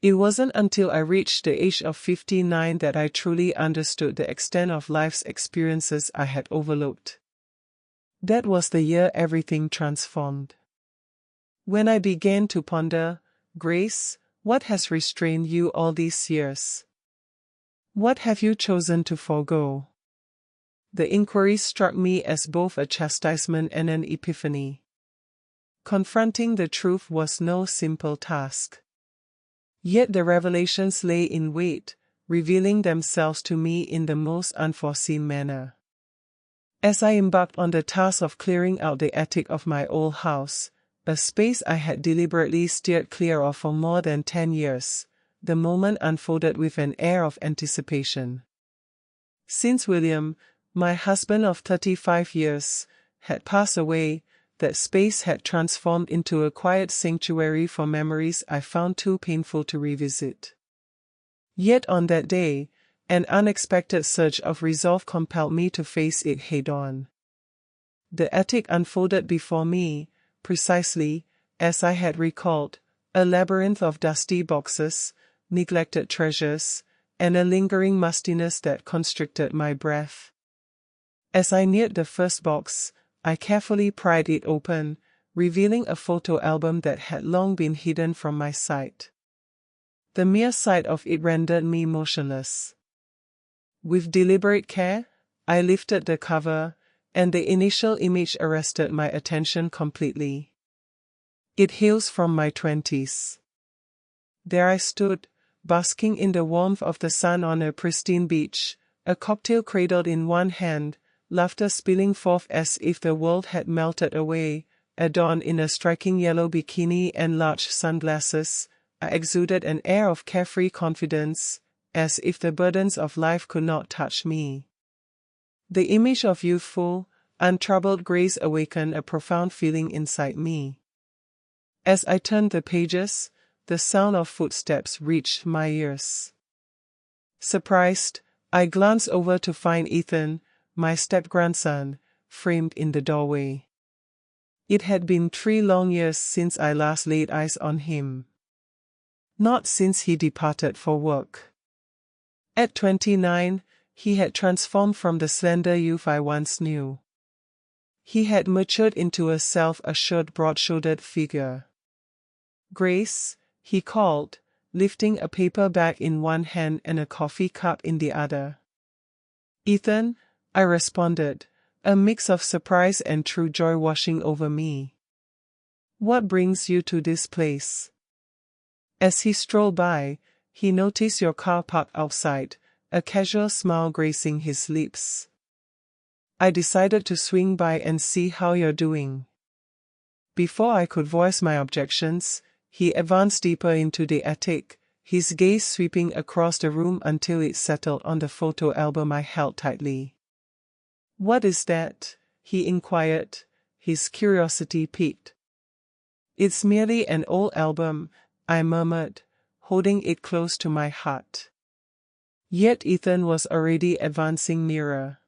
It wasn't until I reached the age of 59 that I truly understood the extent of life's experiences I had overlooked. That was the year everything transformed. When I began to ponder, Grace, what has restrained you all these years? What have you chosen to forego? The inquiry struck me as both a chastisement and an epiphany. Confronting the truth was no simple task. Yet the revelations lay in wait, revealing themselves to me in the most unforeseen manner. As I embarked on the task of clearing out the attic of my old house, a space I had deliberately steered clear of for more than 10 years, the moment unfolded with an air of anticipation. Since William, my husband of 35 years, had passed away, that space had transformed into a quiet sanctuary for memories I found too painful to revisit. Yet on that day, an unexpected surge of resolve compelled me to face it head-on. The attic unfolded before me, precisely as I had recalled, a labyrinth of dusty boxes, neglected treasures, and a lingering mustiness that constricted my breath. As I neared the first box, I carefully pried it open, revealing a photo album that had long been hidden from my sight. The mere sight of it rendered me motionless. With deliberate care, I lifted the cover, and the initial image arrested my attention completely. It hails from my 20s. There I stood, basking in the warmth of the sun on a pristine beach, a cocktail cradled in one hand, laughter spilling forth as if the world had melted away. Adorned in a striking yellow bikini and large sunglasses, I exuded an air of carefree confidence, as if the burdens of life could not touch me. The image of youthful, untroubled grace awakened a profound feeling inside me. As I turned the pages, the sound of footsteps reached my ears. Surprised, I glanced over to find Ethan, my step-grandson, framed in the doorway. It had been 3 long years since I last laid eyes on him. Not since he departed for work. At 29, he had transformed from the slender youth I once knew. He had matured into a self-assured, broad-shouldered figure. "Grace," he called, lifting a paper bag in one hand and a coffee cup in the other. "Ethan," I responded, a mix of surprise and true joy washing over me. "What brings you to this place?" As he strolled by, he noticed your car parked outside, a casual smile gracing his lips. "I decided to swing by and see how you're doing." Before I could voice my objections, he advanced deeper into the attic, his gaze sweeping across the room until it settled on the photo album I held tightly. "What is that?" he inquired, his curiosity piqued. "It's merely an old album," I murmured, holding it close to my heart. Yet Ethan was already advancing nearer.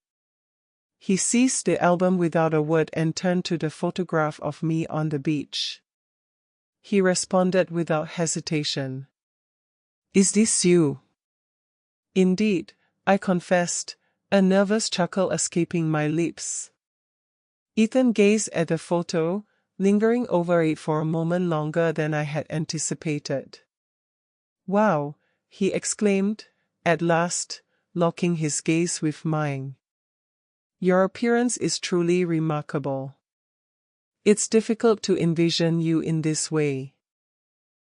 He seized the album without a word and turned to the photograph of me on the beach. He responded without hesitation. "Is this you?" "Indeed," I confessed, a nervous chuckle escaping my lips. Ethan gazed at the photo, lingering over it for a moment longer than I had anticipated. "Wow," he exclaimed, at last, locking his gaze with mine. "Your appearance is truly remarkable. It's difficult to envision you in this way."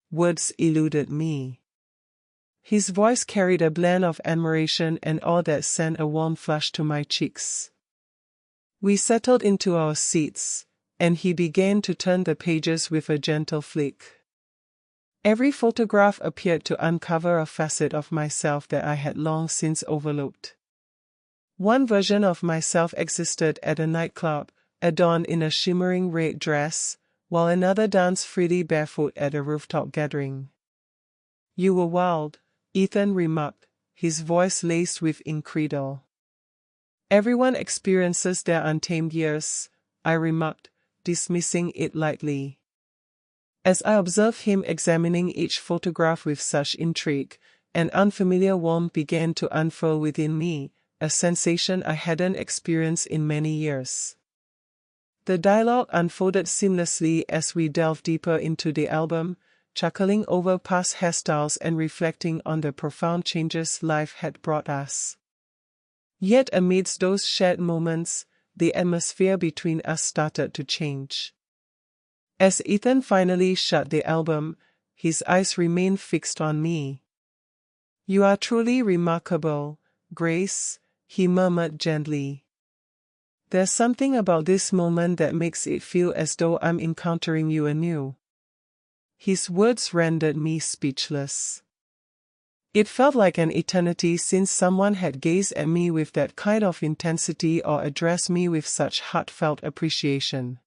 Words eluded me. His voice carried a blend of admiration and awe that sent a warm flush to my cheeks. We settled into our seats, and he began to turn the pages with a gentle flick. Every photograph appeared to uncover a facet of myself that I had long since overlooked. One version of myself existed at a nightclub, adorned in a shimmering red dress, while another danced freely barefoot at a rooftop gathering. "You were wild," Ethan remarked, his voice laced with incredulity. "Everyone experiences their untamed years," I remarked, dismissing it lightly. As I observed him examining each photograph with such intrigue, an unfamiliar warmth began to unfurl within me, a sensation I hadn't experienced in many years. The dialogue unfolded seamlessly as we delved deeper into the album, chuckling over past hairstyles and reflecting on the profound changes life had brought us. Yet amidst those shared moments, the atmosphere between us started to change. As Ethan finally shut the album, his eyes remained fixed on me. "You are truly remarkable, Grace," he murmured gently. "There's something about this moment that makes it feel as though I'm encountering you anew." His words rendered me speechless. It felt like an eternity since someone had gazed at me with that kind of intensity or addressed me with such heartfelt appreciation.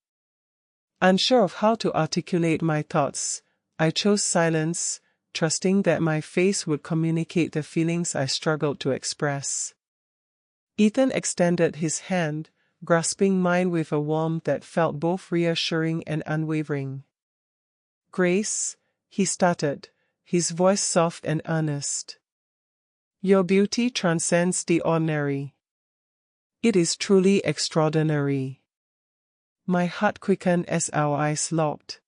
Unsure of how to articulate my thoughts, I chose silence, trusting that my face would communicate the feelings I struggled to express. Ethan extended his hand, grasping mine with a warmth that felt both reassuring and unwavering. "Grace," he started, his voice soft and earnest. "Your beauty transcends the ordinary. It is truly extraordinary." My heart quickened as our eyes locked.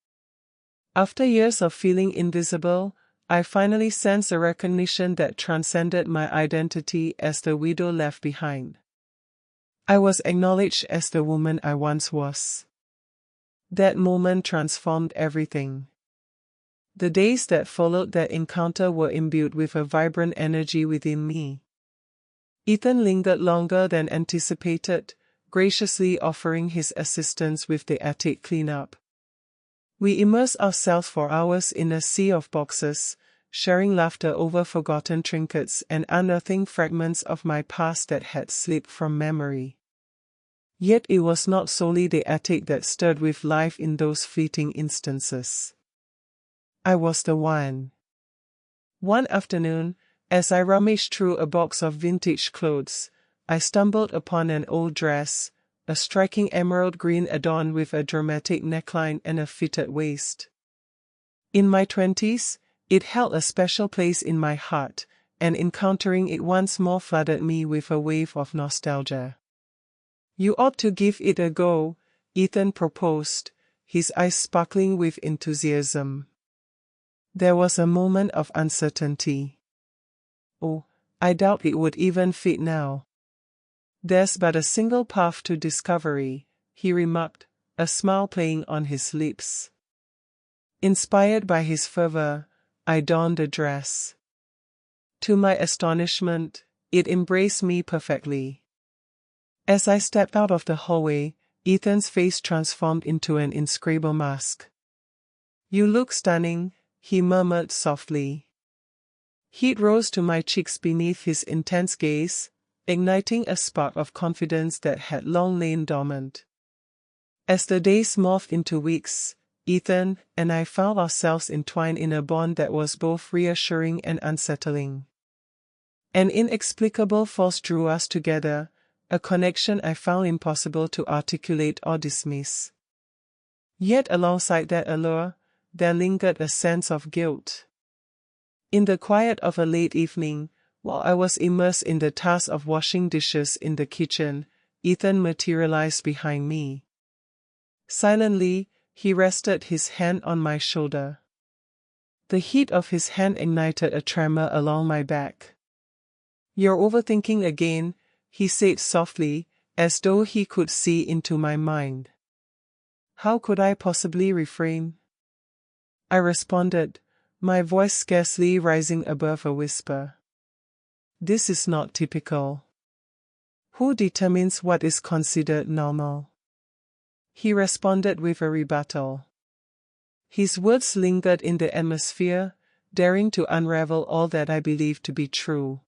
After years of feeling invisible, I finally sensed a recognition that transcended my identity as the widow left behind. I was acknowledged as the woman I once was. That moment transformed everything. The days that followed that encounter were imbued with a vibrant energy within me. Ethan lingered longer than anticipated, graciously offering his assistance with the attic cleanup. We immersed ourselves for hours in a sea of boxes, sharing laughter over forgotten trinkets and unearthing fragments of my past that had slipped from memory. Yet it was not solely the attic that stirred with life in those fleeting instances. I was the one. One afternoon, as I rummaged through a box of vintage clothes, I stumbled upon an old dress, a striking emerald green adorned with a dramatic neckline and a fitted waist. In my 20s, it held a special place in my heart, and encountering it once more flooded me with a wave of nostalgia. "You ought to give it a go," Ethan proposed, his eyes sparkling with enthusiasm. There was a moment of uncertainty. "Oh, I doubt it would even fit now." "There's but a single path to discovery," he remarked, a smile playing on his lips. Inspired by his fervor, I donned the dress. To my astonishment, it embraced me perfectly. As I stepped out of the hallway, Ethan's face transformed into an inscrutable mask. "You look stunning," he murmured softly. Heat rose to my cheeks beneath his intense gaze, igniting a spark of confidence that had long lain dormant. As the days morphed into weeks, Ethan and I found ourselves entwined in a bond that was both reassuring and unsettling. An inexplicable force drew us together, a connection I found impossible to articulate or dismiss. Yet alongside that allure, there lingered a sense of guilt. In the quiet of a late evening, while I was immersed in the task of washing dishes in the kitchen, Ethan materialized behind me. Silently, he rested his hand on my shoulder. The heat of his hand ignited a tremor along my back. "You're overthinking again," he said softly, as though he could see into my mind. How could I possibly refrain? I responded, my voice scarcely rising above a whisper. "This is not typical." "Who determines what is considered normal?" He responded with a rebuttal. His words lingered in the atmosphere, daring to unravel all that I believed to be true.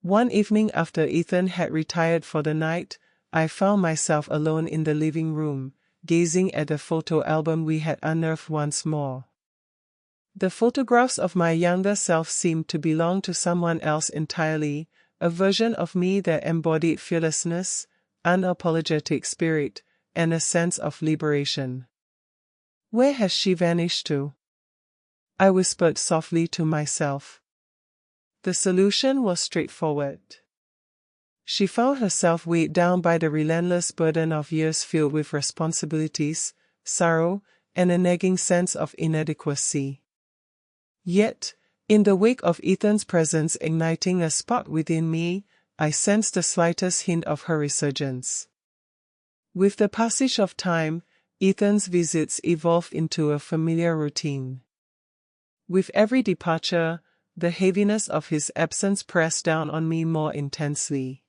One evening after Ethan had retired for the night, I found myself alone in the living room, gazing at the photo album we had unearthed once more. The photographs of my younger self seemed to belong to someone else entirely, a version of me that embodied fearlessness, unapologetic spirit, and a sense of liberation. Where has she vanished to? I whispered softly to myself. The solution was straightforward. She found herself weighed down by the relentless burden of years filled with responsibilities, sorrow, and a nagging sense of inadequacy. Yet, in the wake of Ethan's presence igniting a spark within me, I sensed the slightest hint of her resurgence. With the passage of time, Ethan's visits evolved into a familiar routine. With every departure, the heaviness of his absence pressed down on me more intensely.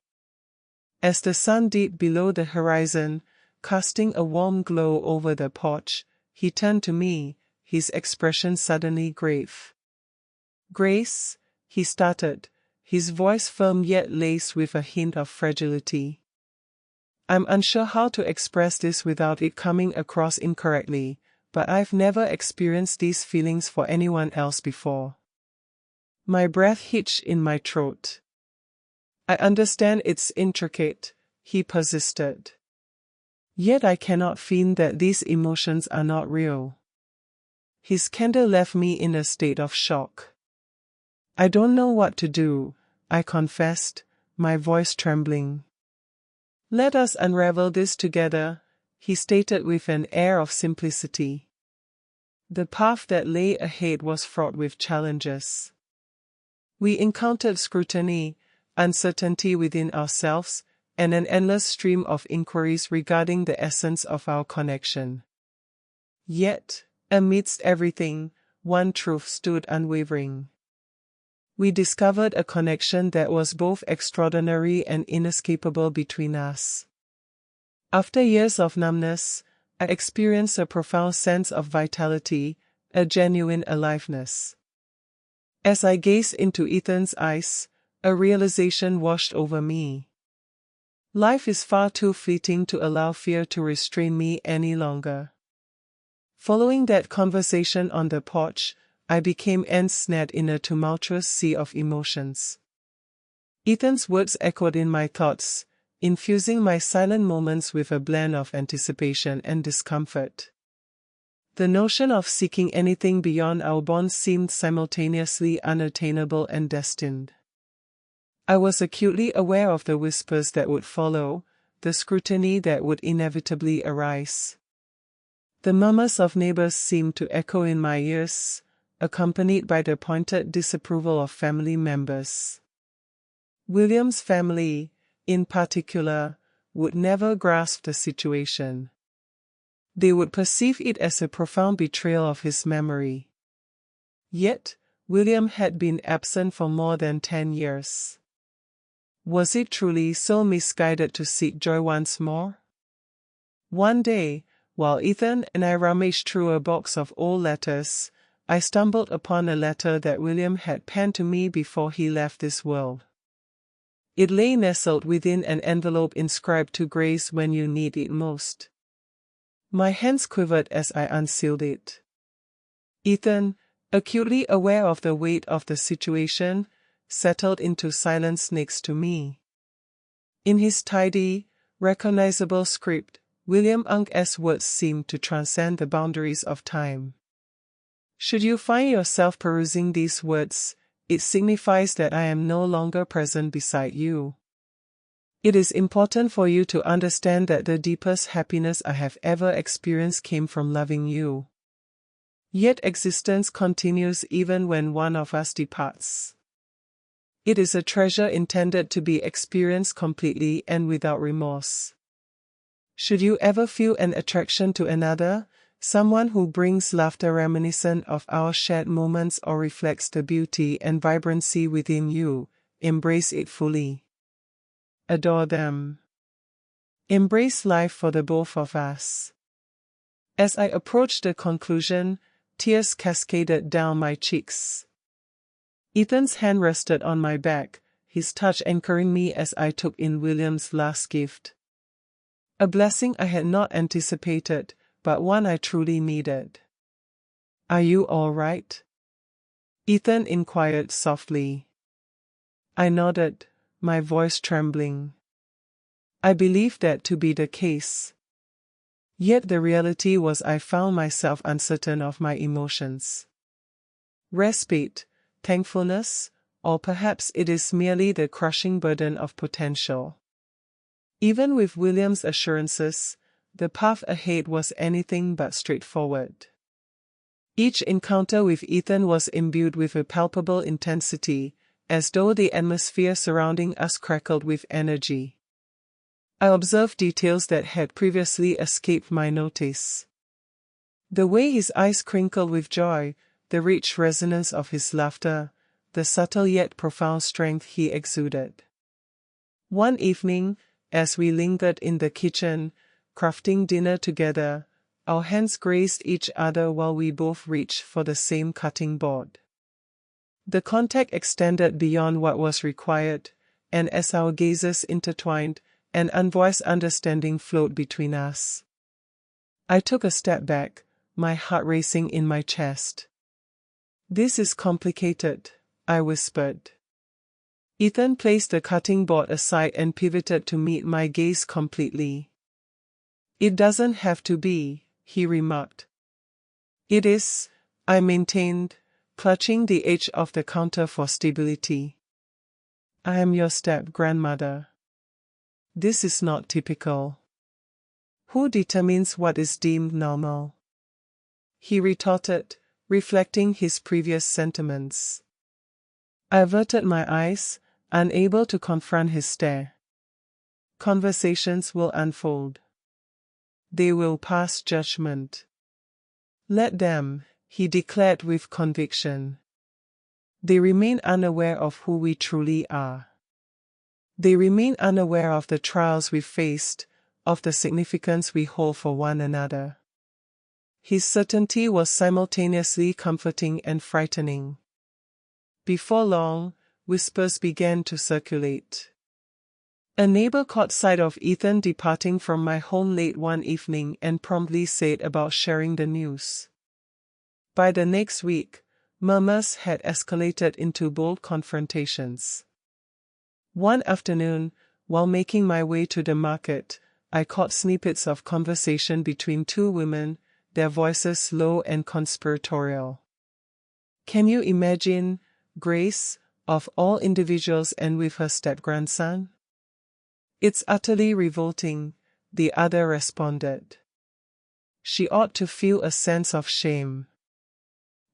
As the sun dipped below the horizon, casting a warm glow over the porch, he turned to me, his expression suddenly grave. "Grace," he started, his voice firm yet laced with a hint of fragility. "I'm unsure how to express this without it coming across incorrectly, but I've never experienced these feelings for anyone else before." My breath hitched in my throat. "I understand it's intricate," he persisted. "Yet I cannot feign that these emotions are not real." His candor left me in a state of shock. "I don't know what to do," I confessed, my voice trembling. "Let us unravel this together," he stated with an air of simplicity. The path that lay ahead was fraught with challenges. We encountered scrutiny, uncertainty within ourselves, and an endless stream of inquiries regarding the essence of our connection. Yet, amidst everything, one truth stood unwavering. We discovered a connection that was both extraordinary and inescapable between us. After years of numbness, I experienced a profound sense of vitality, a genuine aliveness. As I gazed into Ethan's eyes, a realization washed over me. Life is far too fleeting to allow fear to restrain me any longer. Following that conversation on the porch, I became ensnared in a tumultuous sea of emotions. Ethan's words echoed in my thoughts, infusing my silent moments with a blend of anticipation and discomfort. The notion of seeking anything beyond our bonds seemed simultaneously unattainable and destined. I was acutely aware of the whispers that would follow, the scrutiny that would inevitably arise. The murmurs of neighbors seemed to echo in my ears, accompanied by the pointed disapproval of family members. William's family, in particular, would never grasp the situation. They would perceive it as a profound betrayal of his memory. Yet, William had been absent for more than 10 years. Was it truly so misguided to seek joy once more? One day, while Ethan and I rummaged through a box of old letters, I stumbled upon a letter that William had penned to me before he left this world. It lay nestled within an envelope inscribed "To Grace when you need it most." My hands quivered as I unsealed it. Ethan, acutely aware of the weight of the situation, settled into silence next to me. In his tidy, recognizable script, William Unk's words seemed to transcend the boundaries of time. Should you find yourself perusing these words, it signifies that I am no longer present beside you. It is important for you to understand that the deepest happiness I have ever experienced came from loving you. Yet existence continues even when one of us departs. It is a treasure intended to be experienced completely and without remorse. Should you ever feel an attraction to another, someone who brings laughter reminiscent of our shared moments or reflects the beauty and vibrancy within you, embrace it fully. Adore them. Embrace life for the both of us. As I approached the conclusion, tears cascaded down my cheeks. Ethan's hand rested on my back, his touch anchoring me as I took in William's last gift. A blessing I had not anticipated, but one I truly needed. "Are you all right?" Ethan inquired softly. I nodded, my voice trembling. I believed that to be the case. Yet the reality was I found myself uncertain of my emotions. Respite, thankfulness, or perhaps it is merely the crushing burden of potential. Even with William's assurances, the path ahead was anything but straightforward. Each encounter with Ethan was imbued with a palpable intensity, as though the atmosphere surrounding us crackled with energy. I observed details that had previously escaped my notice. The way his eyes crinkled with joy, the rich resonance of his laughter, the subtle yet profound strength he exuded. One evening, as we lingered in the kitchen, crafting dinner together, our hands grazed each other while we both reached for the same cutting board. The contact extended beyond what was required, and as our gazes intertwined, an unvoiced understanding flowed between us. I took a step back, my heart racing in my chest. "This is complicated," I whispered. Ethan placed the cutting board aside and pivoted to meet my gaze completely. "It doesn't have to be," he remarked. "It is," I maintained, clutching the edge of the counter for stability. "I am your step-grandmother. This is not typical." "Who determines what is deemed normal?" he retorted, reflecting his previous sentiments. I averted my eyes, unable to confront his stare. "Conversations will unfold. They will pass judgment. Let them," he declared with conviction. "They remain unaware of who we truly are. They remain unaware of the trials we faced, of the significance we hold for one another." His certainty was simultaneously comforting and frightening. Before long, whispers began to circulate. A neighbor caught sight of Ethan departing from my home late one evening and promptly set about sharing the news. By the next week, murmurs had escalated into bold confrontations. One afternoon, while making my way to the market, I caught snippets of conversation between two women, their voices low and conspiratorial. "Can you imagine, Grace, of all individuals and with her step-grandson? It's utterly revolting," the other responded. "She ought to feel a sense of shame."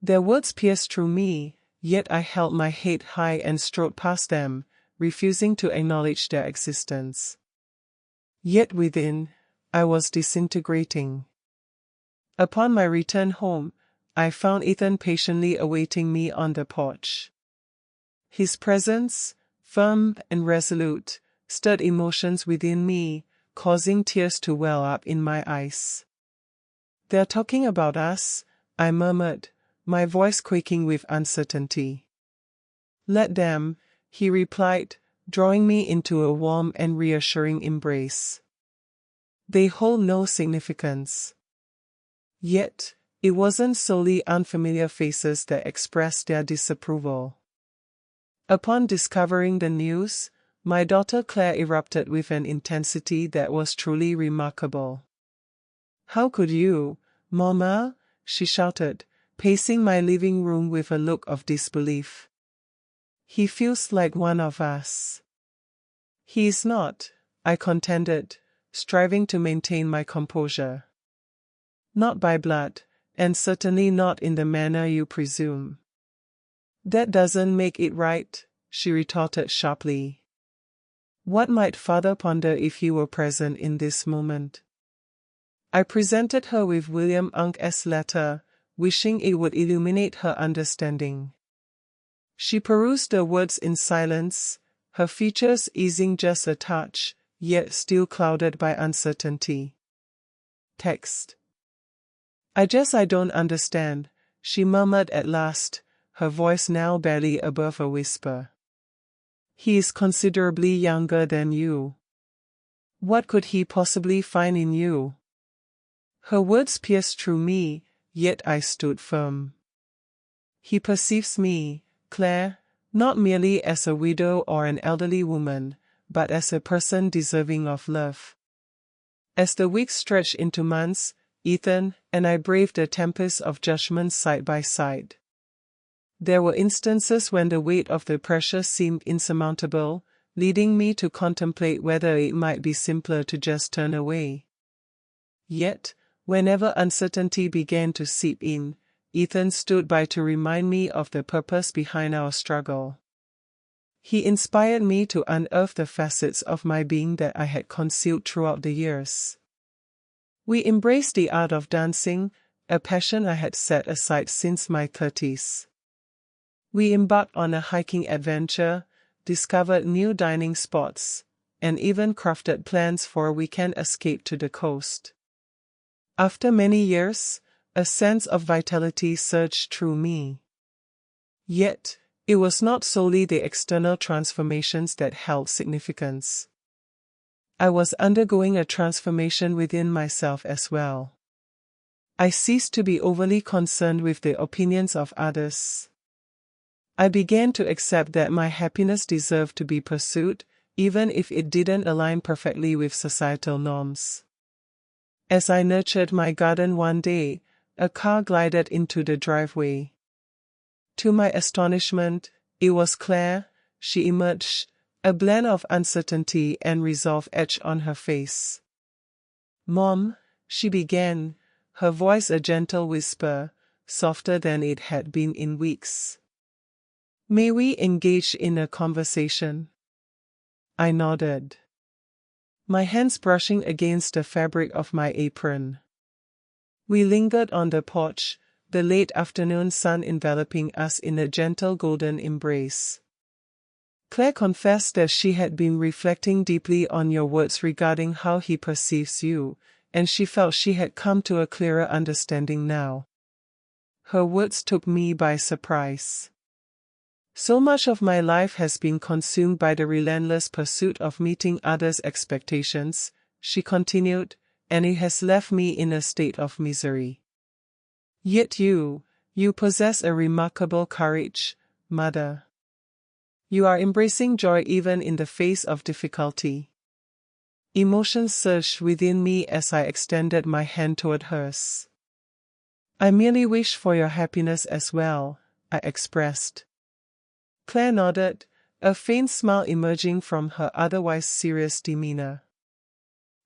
Their words pierced through me, yet I held my head high and strode past them, refusing to acknowledge their existence. Yet within, I was disintegrating. Upon my return home, I found Ethan patiently awaiting me on the porch. His presence, firm and resolute, stirred emotions within me, causing tears to well up in my eyes. "They're talking about us," I murmured, my voice quaking with uncertainty. "Let them," he replied, drawing me into a warm and reassuring embrace. "They hold no significance." Yet, it wasn't solely unfamiliar faces that expressed their disapproval. Upon discovering the news, my daughter Claire erupted with an intensity that was truly remarkable. "How could you, Mama?" she shouted, pacing my living room with a look of disbelief. "He feels like one of us." "He is not," I contended, striving to maintain my composure. "Not by blood, and certainly not in the manner you presume." "That doesn't make it right," she retorted sharply. "What might Father ponder if he were present in this moment?" I presented her with William Unc's letter, wishing it would illuminate her understanding. She perused the words in silence, her features easing just a touch, yet still clouded by uncertainty. Text. I don't understand," she murmured at last, her voice now barely above a whisper. "He is considerably younger than you. What could he possibly find in you?" Her words pierced through me, yet I stood firm. "He perceives me, Claire, not merely as a widow or an elderly woman, but as a person deserving of love." As the weeks stretched into months, Ethan and I braved the tempest of judgment side by side. There were instances when the weight of the pressure seemed insurmountable, leading me to contemplate whether it might be simpler to just turn away. Yet, whenever uncertainty began to seep in, Ethan stood by to remind me of the purpose behind our struggle. He inspired me to unearth the facets of my being that I had concealed throughout the years. We embraced the art of dancing, a passion I had set aside since my 30s. We embarked on a hiking adventure, discovered new dining spots, and even crafted plans for a weekend escape to the coast. After many years, a sense of vitality surged through me. Yet, it was not solely the external transformations that held significance. I was undergoing a transformation within myself as well. I ceased to be overly concerned with the opinions of others. I began to accept that my happiness deserved to be pursued, even if it didn't align perfectly with societal norms. As I nurtured my garden one day, a car glided into the driveway. To my astonishment, it was Claire. She emerged, a blend of uncertainty and resolve etched on her face. "Mom," she began, her voice a gentle whisper, softer than it had been in weeks. "May we engage in a conversation?" I nodded, my hands brushing against the fabric of my apron. We lingered on the porch, the late afternoon sun enveloping us in a gentle golden embrace. "Claire confessed that she had been reflecting deeply on your words regarding how he perceives you, and she felt she had come to a clearer understanding now." Her words took me by surprise. "So much of my life has been consumed by the relentless pursuit of meeting others' expectations," she continued, "and it has left me in a state of misery. Yet you possess a remarkable courage, Mother. You are embracing joy even in the face of difficulty." Emotions surged within me as I extended my hand toward hers. "I merely wish for your happiness as well," I expressed. Claire nodded, a faint smile emerging from her otherwise serious demeanor.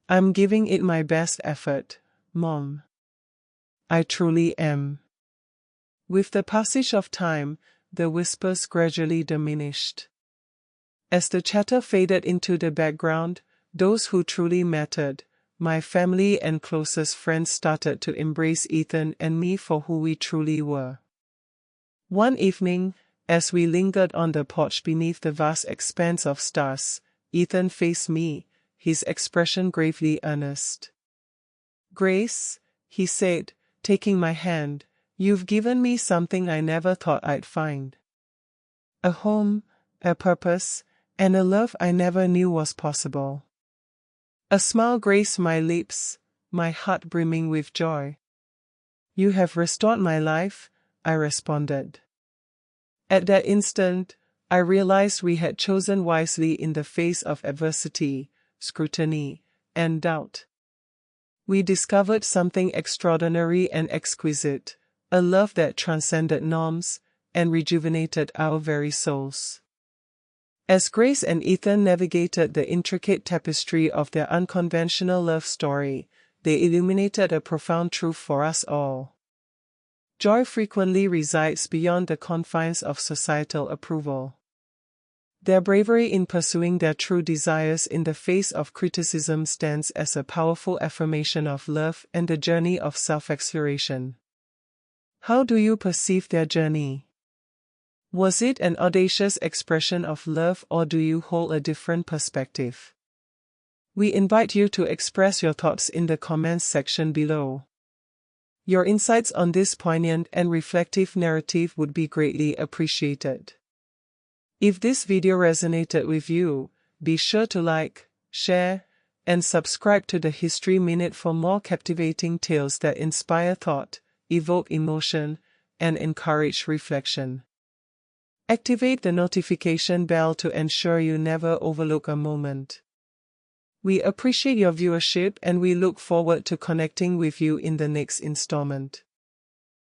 "I'm giving it my best effort, Mom. I truly am." With the passage of time, the whispers gradually diminished. As the chatter faded into the background, those who truly mattered, my family and closest friends, started to embrace Ethan and me for who we truly were. One evening, as we lingered on the porch beneath the vast expanse of stars, Ethan faced me, his expression gravely earnest. "Grace," he said, taking my hand, "you've given me something I never thought I'd find. A home, a purpose, and a love I never knew was possible." A smile graced my lips, my heart brimming with joy. "You have restored my life," I responded. At that instant, I realized we had chosen wisely in the face of adversity, scrutiny, and doubt. We discovered something extraordinary and exquisite, a love that transcended norms and rejuvenated our very souls. As Grace and Ethan navigated the intricate tapestry of their unconventional love story, they illuminated a profound truth for us all. Joy frequently resides beyond the confines of societal approval. Their bravery in pursuing their true desires in the face of criticism stands as a powerful affirmation of love and the journey of self-exploration. How do you perceive their journey? Was it an audacious expression of love, or do you hold a different perspective? We invite you to express your thoughts in the comments section below. Your insights on this poignant and reflective narrative would be greatly appreciated. If this video resonated with you, be sure to like, share, and subscribe to the History Minute for more captivating tales that inspire thought, evoke emotion, and encourage reflection. Activate the notification bell to ensure you never overlook a moment. We appreciate your viewership and we look forward to connecting with you in the next installment.